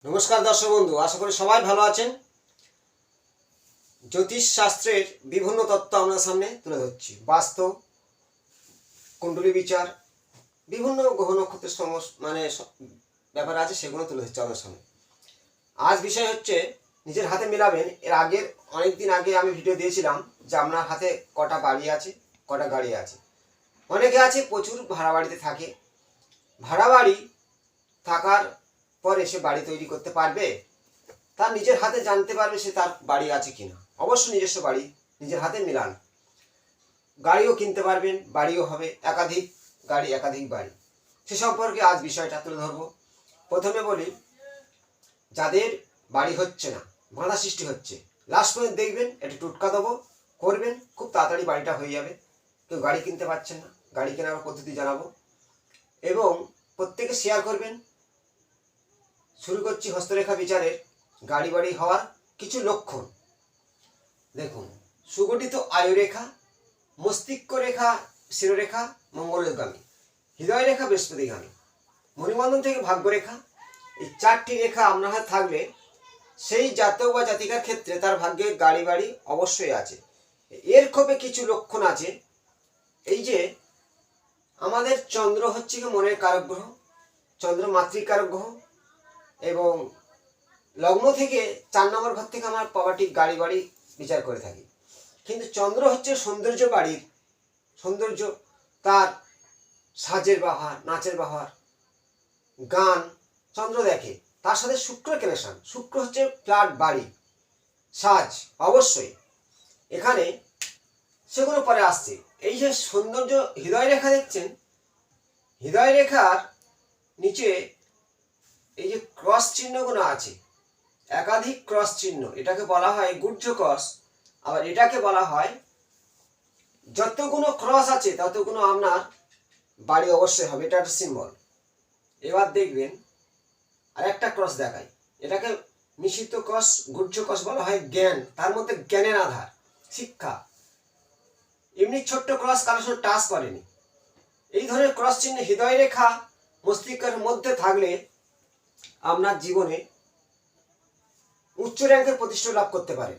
नमस्कार दर्शक बंधु आशा करी सबाई भालो आछेन। ज्योतिष शास्त्रेर विभिन्न तत्व आमरा सामने तुले धरछि। वास्तव कुंडली विचार विभिन्न ग्रह नक्षत्रेर माने ব্যাপার আছে সেগুলো তুলে ধরছি আমার সামনে। আজ বিষয় হচ্ছে নিজের হাতে মেলাবেন। এর আগের অনেক দিন আগে আমি ভিডিও দিয়েছিলাম যে আপনার হাতে কটা বাড়ি আছে কটা গাড়ি আছে। অনেকে আছে প্রচুর ভাড়া বাড়িতে থাকে, ভাড়া বাড়ি থাকার পরে সে বাড়ি তৈরি করতে পারবে, তার নিজের হাতে জানতে পারবে সে তার বাড়ি আছে কিনা। অবশ্যই নিজস্ব বাড়ি নিজের হাতে মেলান, গাড়িও কিনতে পারবেন, বাড়িও হবে, একাধিক গাড়ি একাধিক বাড়ি। সে সম্পর্কে আজ বিষয়টা তুলে ধরবো। প্রথমে বলি, যাদের বাড়ি হচ্ছে না, বাধা সৃষ্টি হচ্ছে, লাস্ট পর্যন্ত দেখবেন একটু টুটকা দেবো করবেন, খুব তাড়াতাড়ি বাড়িটা হয়ে যাবে। কেউ গাড়ি কিনতে পারছেন না, গাড়ি কেনার পদ্ধতি জানাবো এবং প্রত্যেকে শেয়ার করবেন। শুরু করছি হস্তরেখা বিচারের গাড়ি বাড়ি হওয়ার কিছু লক্ষণ। দেখুন, সুগঠিত আয়ুরেখা, মস্তিষ্ক রেখা শিরোরেখা মঙ্গলগামী, হৃদয় রেখা বৃহস্পতিগামী, মণিবন্ধন থেকে ভাগ্যরেখা, এই চারটি রেখা আপনার হাতে থাকলে সেই জাতক বা জাতিকার ক্ষেত্রে তার ভাগ্যে গাড়ি বাড়ি অবশ্যই আছে। এর খুবই কিছু লক্ষণ আছে। এই যে আমাদের চন্দ্র হচ্ছে কি মনের কারক গ্রহ, চন্দ্র মাতৃকারক গ্রহ এবং লগ্ন থেকে 4 নম্বর ঘর থেকে আমার প্রপার্টি গাড়ি বাড়ি বিচার করে থাকি। কিন্তু চন্দ্র হচ্ছে সৌন্দর্য বাড়ির সৌন্দর্য, তার সাজের বাহার, নাচের বাহার, গান চন্দ্র দেখে। তার সাথে শুক্র কানেকশন, শুক্র হচ্ছে ফ্ল্যাট বাড়ি সাজ। অবশ্যই এখানে সেগুলো পরে আসছে। এই যে সৌন্দর্য হৃদয় রেখা দেখছেন, হৃদয় রেখার নিচে এই যে ক্রস চিহ্নগুলো আছে, একাধিক ক্রস চিহ্ন, এটাকে বলা হয় গুহ্য ক্রস। আবার এটাকে বলা হয়, যতগুলো ক্রস আছে ততগুলো আপনার বাড়ি অবশ্যই হবে। এটা একটা সিম্বল। এবার দেখবেন আর একটা ক্রস দেখাই, এটাকে মিশ্রিত ক্রস গুহ্য ক্রস বলা হয়। জ্ঞান, তার মধ্যে জ্ঞানের আধার, শিক্ষা। এমনি ছোট্ট ক্রস কারোর সঙ্গে টাচ করেনি। এই ধরনের ক্রস চিহ্ন হৃদয় রেখা মস্তিষ্কের মধ্যে থাকলে আপনার জীবনে উচ্চ র্যাঙ্কের প্রতিষ্ঠা লাভ করতে পারে।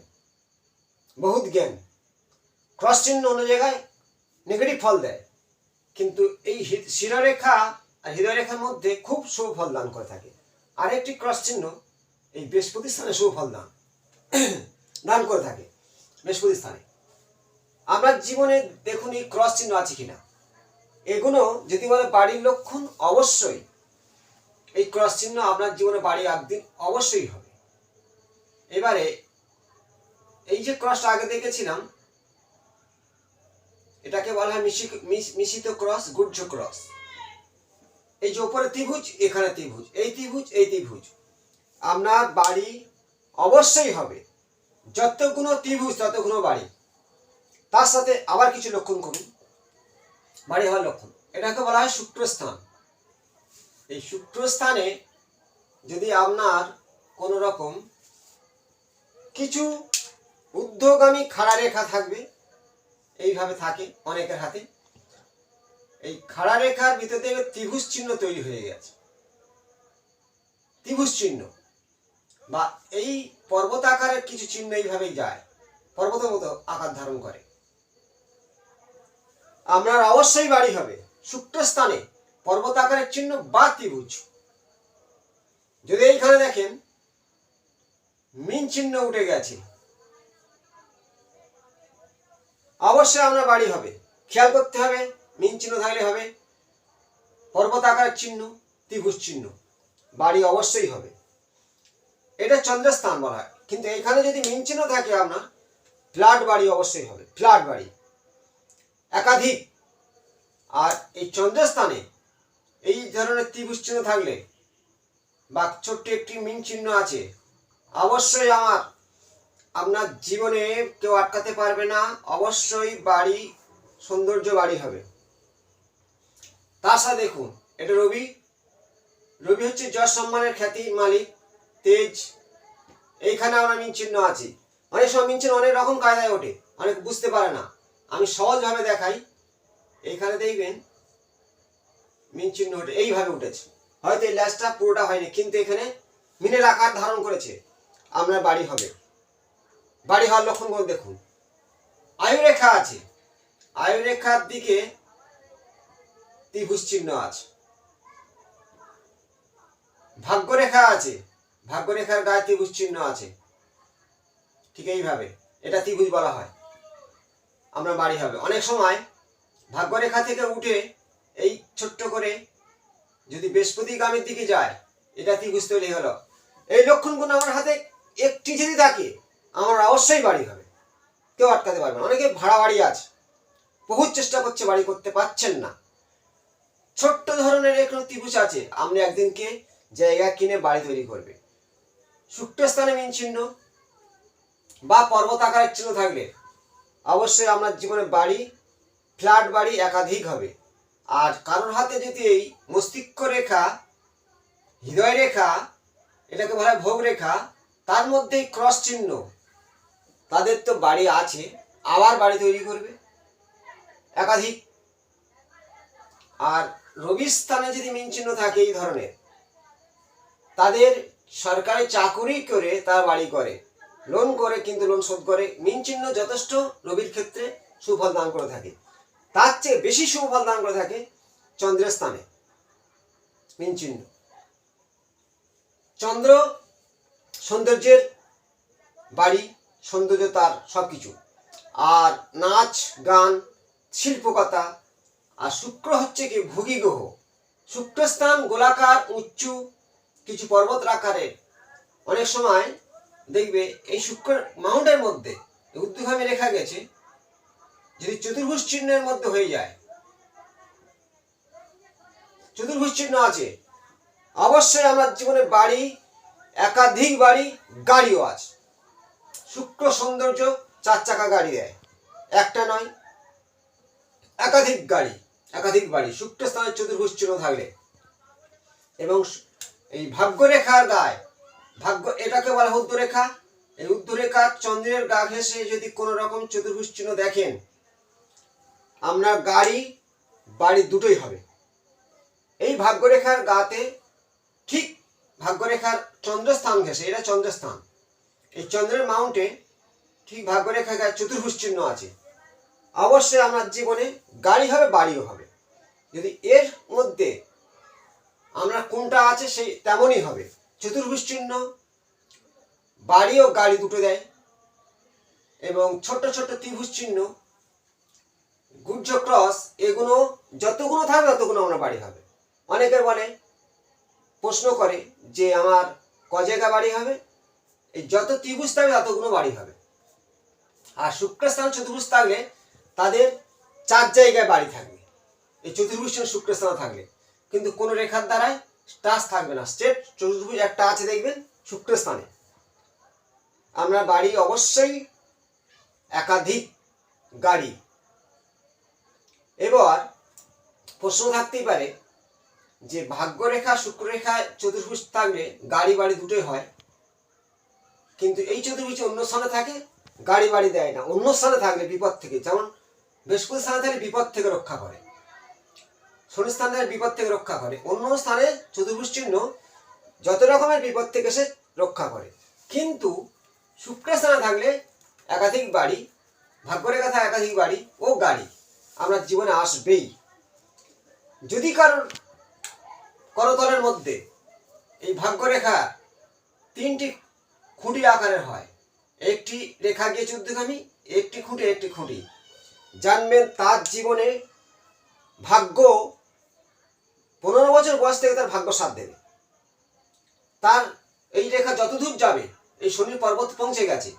বহুত জ্ঞান। ক্রস চিহ্ন অন্য জায়গায় নেগেটিভ ফল দেয়, কিন্তু এই শিরোরেখা আর হৃদয় রেখার মধ্যে খুব শুভ ফল দান করে থাকে। আরেকটি ক্রস চিহ্ন এই বৃহস্পতি স্থানে শুভ ফল দান করে থাকে। বৃহস্পতি স্থানে আপনার জীবনে দেখুন এই ক্রস চিহ্ন আছে কিনা। এগুলো যদি বলে বাড়ির লক্ষণ, অবশ্যই এই ক্রস চিহ্ন আপনার জীবনে বাড়ি একদিন অবশ্যই হবে। এবারে এই যে ক্রসটা আগে দেখেছিলাম, এটাকে বলা হয় মিশ্রিত ক্রস, গুহ্য ক্রস। এই যে উপরে ত্রিভুজ, এখানে ত্রিভুজ, এই ত্রিভুজ, এই ত্রিভুজ, আপনার বাড়ি অবশ্যই হবে। যতগুলো ত্রিভুজ ততগুলো বাড়ি। তার সাথে আবার কিছু লক্ষণ করুন বাড়ি হওয়ার লক্ষণ। এটাকে বলা হয় শুক্রস্থান। এই শুক্রস্থানে যদি আপনার কোনো রকম কিছু ঊর্ধ্বগামী খাড়া রেখা থাকবে, এইভাবে থাকে অনেকের হাতে। এই খাড়া রেখার ভিতর থেকে ত্রিভুজ চিহ্ন তৈরি হয়ে গেছে। ত্রিভুজ চিহ্ন বা এই পর্বত আকারের কিছু চিহ্ন এইভাবেই যায়, পর্বতের মতো আকার ধারণ করে। আপনার অবশ্যই বাড়ি হবে শুক্রস্থানে পর্বত আকারের চিহ্ন বা ত্রিভুজ। যদি এইখানে দেখেন মিন চিহ্ন উঠে গেছে, অবশ্যই আপনার বাড়ি হবে। খেয়াল করতে হবে, মিন চিহ্ন থাকলে হবে, পর্বত আকারের চিহ্ন, ত্রিভুজ চিহ্ন, বাড়ি অবশ্যই হবে। এটা চন্দ্রস্থান বলা হয়। কিন্তু এখানে যদি মিন চিহ্ন থাকে আপনার ফ্ল্যাট বাড়ি অবশ্যই হবে, ফ্ল্যাট বাড়ি একাধিক। আর এই চন্দ্রস্থানে এই ধরনের ত্রিভুজ চিহ্ন থাকলে বা ছোট্ট একটি মিন চিহ্ন আছে, অবশ্যই আপনার জীবনে কেউ আটকাতে পারবে না। অবশ্যই বাড়ি সৌন্দর্য বাড়ি হবে। তার সাথে দেখুন, এটা রবি। রবি হচ্ছে যশ সম্মানের খ্যাতি মালিক, তেজ। এইখানে আমরা মিন চিহ্ন আছে। অনেক সময় মিন চিহ্ন অনেক রকম কায়দায় ওঠে, অনেক বুঝতে পারে না। আমি সহজভাবে দেখাই। এইখানে দেখবেন মিন চিহ্ন ওঠে, এইভাবে উঠেছে। হয়তো এই ল্যাসটা পুরোটা হয়নি, কিন্তু এখানে মিনের আকার ধারণ করেছে, আপনার বাড়ি হবে। বাড়ি হওয়ার লক্ষণগুলো দেখুন। আয়ুরেখা আছে, আয়ুরেখার দিকে ত্রিভুজ চিহ্ন আছে। ভাগ্যরেখা আছে, ভাগ্যরেখার গায়ে ত্রিভুজ চিহ্ন আছে। ঠিক এইভাবে এটা ত্রিভুজ বলা হয়, আমরা বাড়ি হবে। অনেক সময় ভাগ্যরেখা থেকে উঠে এই ছোট্ট করে যদি বৃহস্পতিগামীর দিকে যায়, এটা ত্রিভুজ তৈরি হলো। এই লক্ষণগুলো আমার হাতে একটি যদি থাকে, আমার অবশ্যই বাড়ি হবে, কেউ আটকাতে পারবে না। অনেকে ভাড়া বাড়ি আছে, বহু চেষ্টা করছে, বাড়ি করতে পারছেন না। ছোট্ট ধরনের একটু ত্রিভুজ আছে, আপনি একদিনকে জায়গা কিনে বাড়ি তৈরি করবে। শুক্রস্থানে মিন চিহ্ন বা পর্বত আকারের চিহ্ন থাকলে অবশ্যই আপনার জীবনে বাড়ি, ফ্ল্যাট বাড়ি একাধিক হবে। আর কারোর হাতে যদি এই মস্তিষ্ক রেখা, হৃদয় রেখা, এটাকে বলা হয় ভোগ রেখা, তার মধ্যে ক্রস চিহ্ন, তাদের তো বাড়ি আছে, আবার বাড়ি তৈরি করবে একাধিক। আর রবির স্থানে যদি মিন চিহ্ন থাকে এই ধরনের, তাদের সরকারি চাকুরি করে তার বাড়ি করে, লোন করে, কিন্তু লোন শোধ করে। মিন চিহ্ন যথেষ্ট রবির ক্ষেত্রে সুফল দান করে থাকে। তার চেয়ে বেশি সুফল দান করে থাকে চন্দ্রের স্থানে মিন চিহ্ন। চন্দ্র সৌন্দর্যের বাড়ি, সৌন্দর্য তার সবকিছু, আর নাচ গান শিল্পকথা। আর শুক্র হচ্ছে কি ভোগী গ্রহ। শুক্রস্থান গোলাকার উঁচু কিছু পর্বত আকারের। অনেক সময় দেখবে এই শুক্র মাউন্টের মধ্যে ঊর্ধ্বগামী রেখা গেছে, যদি চতুর্ভুজ চিহ্নের মধ্যে হয়ে যায়, চতুর্ভুজ চিহ্ন আছে, অবশ্যই আমার জীবনে বাড়ি, একাধিক বাড়ি, গাড়িও আছে। শুক্র সৌন্দর্য, 4 চাকা গাড়ি দেয়, একটা নয়, একাধিক গাড়ি, একাধিক বাড়ি শুক্র স্থানে চতুর্ভুজ চিহ্ন থাকলে। এবং এই ভাগ্যরেখার গায়ে, ভাগ্য এটাকে বলা উর্ধ্বরেখা। এই উর্ধ্বরেখা চন্দ্রের গা ঘেঁষে যদি কোনো রকম চতুর্ভুজ চিহ্ন দেখেন, আপনার গাড়ি বাড়ি দুটোই হবে। এই ভাগ্যরেখার গাতে ঠিক ভাগ্যরেখার চন্দ্রস্থান ঘেঁষে, এটা চন্দ্রস্থান, এই চন্দ্রের মাউন্টে ঠিক ভাগ্যরেখার গায়ে চতুর্ভুজ চিহ্ন আছে, অবশ্যই আমার জীবনে গাড়ি হবে, বাড়িও হবে। যদি এর মধ্যে আমরা কোনটা আছে সেই তেমনই হবে। চতুর্ভুজ চিহ্ন বাড়ি ও গাড়ি দুটো দেয়। এবং ছোট ছোট ত্রিভুজ চিহ্ন, গুজ্জ ক্রস, এগুলো যতগুলো থাকবে ততগুলো আমরা বাড়ি হবে। অনেকের বলে, প্রশ্ন করে যে আমার ক জায়গা বাড়ি হবে? এই যত ত্রিভুজ থাকবে ততগুলো বাড়ি হবে। আর শুক্রস্থান চতুর্ভুজ থাকলে তাদের 4 জায়গায় বাড়ি থাকবে, এই চতুর্ভুজ শুক্রস্থান থাকলে। কিন্তু কোনো রেখার দ্বারায় টাচ থাকবে না, স্ট্রেট চতুর্ভুজ একটা আছে দেখবেন শুক্রস্থানে। আমরা বাড়ি অবশ্যই একাধিক গাড়ি। এবার প্রশ্ন থাকতেই পারে যে ভাগ্যরেখা শুক্ররেখায় চতুর্ভুজ থাকলে গাড়ি বাড়ি দুটোই হয়, কিন্তু এই চতুর্ভুজ অন্য স্থানে থাকে, গাড়ি বাড়ি দেয় না। অন্য স্থানে থাকলে বিপদ থেকে, যেমন বৃহস্পতি স্থানে থাকলে বিপদ থেকে রক্ষা করে, শনি স্থানে থাকলে বিপদ থেকে রক্ষা করে। অন্য স্থানে চতুর্ভুজ চিহ্ন যত রকমের বিপদ থেকে সে রক্ষা করে। কিন্তু শুক্রস্থানে থাকলে একাধিক বাড়ি, ভাগ্যরেখা থাকে একাধিক বাড়ি ও গাড়ি আমরা জীবনে আসবেই। যদি কারোর করতলের মধ্যে এই ভাগ্যরেখা 3টি খুঁটি আকারের হয়, একটি রেখা গিয়ে ঊর্ধ্বগামী, একটি খুঁটি, একটি খুঁটি, জানবেন তার জীবনে ভাগ্য 15 বছর বয়স থেকে তার ভাগ্য সাথ দেবে। তার এই রেখা যতদূর যাবে, এই শনির পর্বত পৌঁছে গেছে,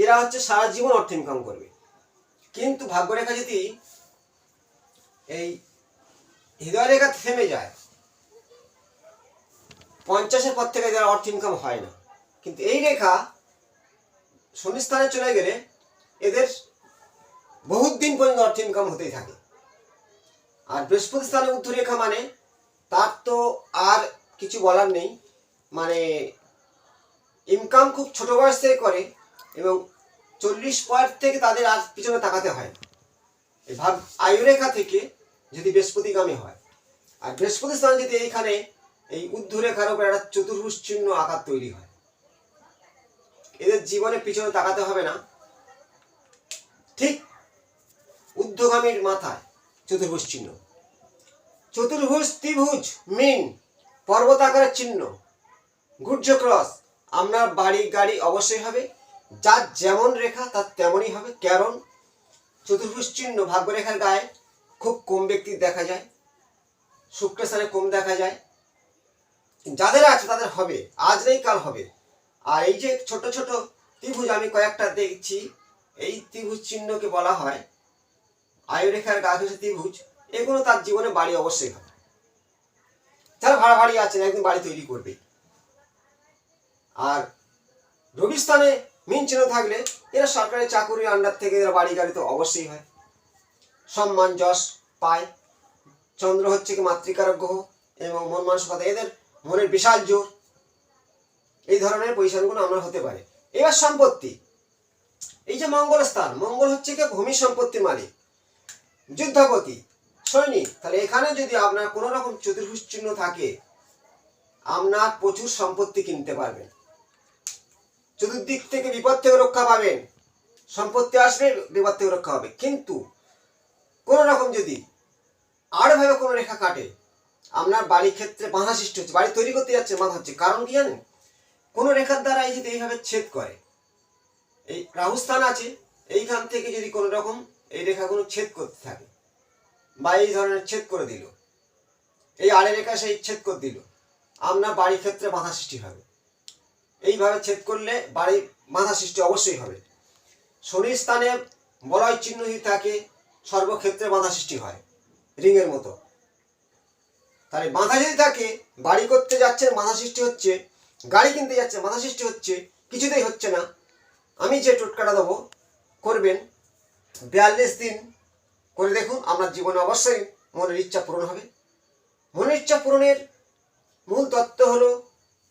এরা হচ্ছে সারা জীবন অর্থ ইনকাম করবে। কিন্তু ভাগ্যরেখা যদি এই হৃদয় রেখা থেমে যায়, 50-এর পর থেকে যারা অর্থ ইনকাম হয় না। কিন্তু এই রেখা শনি স্থানে চলে গেলে এদের বহুত দিন পর্যন্ত অর্থ ইনকাম হতেই থাকে। আর বৃহস্পতি স্থানে ঊর্ধ্বরেখা মানে তার তো আর কিছু বলার নেই, মানে ইনকাম খুব ছোট বয়স থেকে করে এবং 40 পর থেকে তাদের আর পিছনে তাকাতে হয়। এই আয়ুরেখা থেকে যদি বৃহস্পতিগামী হয়, আর বৃহস্পতি স্থান যদি এইখানে এই ঊর্ধ্বরেখার উপর একটা চতুর্ভুজ চিহ্ন আকার তৈরি হয়। এদের জীবনে পিছনে তাকাতে হবে না, ঠিক ঊর্ধ্বগামীর মাথায় চতুর্ভুজ চিহ্ন। চতুর্ভুজ, ত্রিভুজ, মিন, পর্বত আকারের চিহ্ন, গুর্জ ক্রস, আপনার বাড়ি গাড়ি অবশ্যই হবে। যার যেমন রেখা তার তেমনই হবে, কারণ চতুর্ভুজ চিহ্ন ভাগ্যরেখার গায়ে খুব কম ব্যক্তির দেখা যায়, শুক্রস্থানে কম দেখা যায়। যাদের আছে তাদের হবে, আজ নেই কাল হবে। আর এই যে ছোট ছোট ত্রিভুজ আমি কয়েকটা দেখছি, এই ত্রিভুজ চিহ্নকে বলা হয় আয়ুরেখার গা ঘেঁষে ত্রিভুজ। এগুলো তার জীবনে বাড়ি অবশ্যই হবে। যারা ভাড়া বাড়ি আছেন একদিন বাড়ি তৈরি করবে। আর রবিস্থানে মিন চিহ্ন থাকলে এরা সরকারি চাকুরির আন্ডার থেকে এরা বাড়ি গাড়ি তো অবশ্যই হয়, সম্মান যশ পায়। চন্দ্র হচ্ছে কি মাতৃকারক গ্রহ এবং মন মানসিকতা, এদের মনের বিশাল জোর, এই ধরনের পজিশনগুলো আমরা হতে পারে। এবার সম্পত্তি, এই যে মঙ্গল স্থান, মঙ্গল হচ্ছে কি ভূমি সম্পত্তির মালিক, যুদ্ধপতি, সৈনিক। তাহলে এখানে যদি আপনার কোনো রকম চতুর্ভুজ চিহ্ন থাকে, আপনার প্রচুর সম্পত্তি কিনতে পারবেন, চতুর্দিক থেকে বিপদ থেকে রক্ষা পাবেন, সম্পত্তি আসবে, বিপদ থেকে রক্ষা হবে। কিন্তু কোনো রকম যদি আড়ভাবে কোনো রেখা কাটে, আপনার বাড়ির ক্ষেত্রে বাধা সৃষ্টি হচ্ছে, বাড়ি তৈরি করতে যাচ্ছে বাধা হচ্ছে। কারণ কি জানেন? কোনো রেখার দ্বারা এই যদি এইভাবে ছেদ করে, এই রাহুস্থান আছে, এইখান থেকে যদি কোনো রকম এই রেখাগুলো ছেদ করতে থাকে বা এই ধরনের ছেদ করে দিল, এই আড়ে রেখা সেই ছেদ করে দিল, আপনার বাড়ির ক্ষেত্রে বাধা সৃষ্টি হবে। এইভাবে ছেদ করলে বাড়ি বাধা সৃষ্টি অবশ্যই হবে। শনির স্থানে বলয় চিহ্ন যদি থাকে, সর্বক্ষেত্রে বাধা সৃষ্টি হয় রিংয়ের মতো। তাহলে বাধা যদি থাকে, বাড়ি করতে যাচ্ছেন বাধা সৃষ্টি হচ্ছে, গাড়ি কিনতে যাচ্ছেন বাধা সৃষ্টি হচ্ছে, কিছুতেই হচ্ছে না, আমি যে টোটকাটা দেবো করবেন, 42 দিন করে দেখুন, আপনার জীবনে অবশ্যই মনের ইচ্ছা পূরণ হবে। মনের ইচ্ছা পূরণের মূল তত্ত্ব হলো,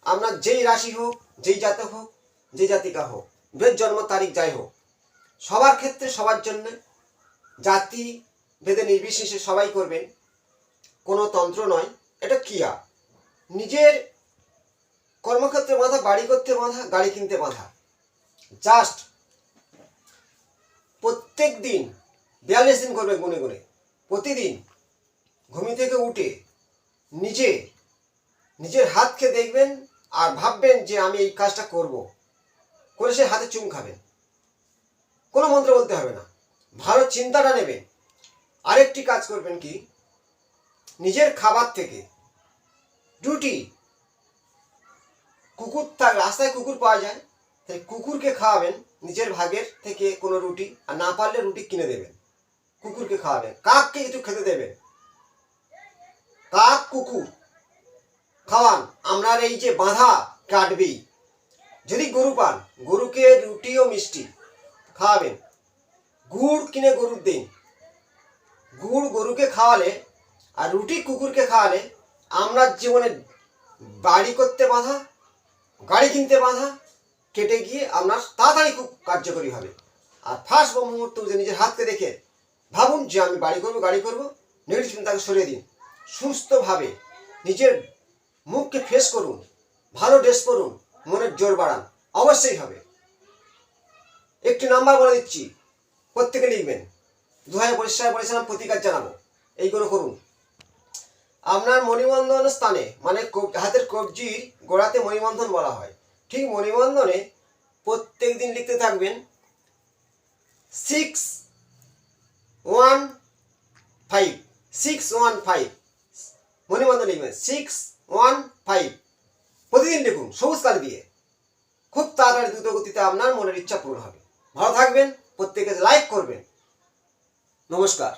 আপনার যেই রাশি হোক, যেই জাতক হোক, যে জাতিকা হোক, ভেদ জন্ম তারিখ যাই হোক, সবার ক্ষেত্রে সবার জন্য, জাতি ভেদে নির্বিশেষে সবাই করবেন, কোনো তন্ত্র নয়, এটা ক্রিয়া। নিজের কর্মক্ষেত্রে বাধা, বাড়ি করতে বাধা, গাড়ি কিনতে বাধা। জাস্ট প্রত্যেক দিন 42 দিন করবে গুনে গুনে। প্রতিদিন ঘুমি থেকে উঠে নিজের হাতকে দেখবেন আর ভাববেন যে আমি এই কাজটা করব, করে সে হাতে চুম খাবেন। কোনো মন্ত্র বলতে হবে না, ভালো চিন্তাটা নেবেন। আরেকটি কাজ করবেন কি, নিজের খাবার থেকে রুটি, কুকুর রাস্তায় কুকুর পাওয়া যায়, তাই কুকুরকে খাওয়াবেন, নিজের ভাগের থেকে কোনো রুটি, আর না পারলে রুটি কিনে দেবেন, কুকুরকে খাওয়াবেন। কাককে কিছু খেতে দেবেন, কাক কুকুর খাওয়ান, আপনার এই যে বাধা কাটবেই। যদি গরু পান, গরুকে রুটি ও মিষ্টি খাওয়াবেন, গুড় কিনে গরুর দিন, গুড় গরুকে খাওয়ালে আর রুটি কুকুরকে খাওয়ালে আপনার জীবনে বাড়ি করতে বাধা, গাড়ি কিনতে বাধা কেটে গিয়ে আপনার তাড়াতাড়ি খুব কার্যকরী হবে। আর ফার্স্ট মুহূর্ত নিজের হাতকে দেখে ভাবুন যে আমি বাড়ি করবো, গাড়ি করবো, নেগেটিভ চিন্তাকে সরিয়ে দিন। সুস্থভাবে নিজের মুখকে ফ্রেশ করুন, ভালো ড্রেস পরুন, মনের জোর বাড়ান, অবশ্যই হবে। একটি নাম্বার বলে দিচ্ছি, প্রত্যেকে লিখবেন। 2025 সালে বলেছিলাম প্রতিকার জানাবো, এইগুলো করুন। আপনার মণিবন্ধন স্থানে, মানে হাতের কবজির গোড়াতে মণিবন্ধন বলা হয়, ঠিক মণিবন্ধনে প্রত্যেক দিন লিখতে থাকবেন 615, 615 মণিবন্ধন লিখবেন 615, প্রতিদিন লিখুন সবুজ কালি দিয়ে। খুব তাড়াতাড়ি দ্রুত গতিতে আপনার মনের ইচ্ছা পূরণ হবে। ভালো থাকবেন, প্রত্যেকে লাইক করবেন। নমস্কার।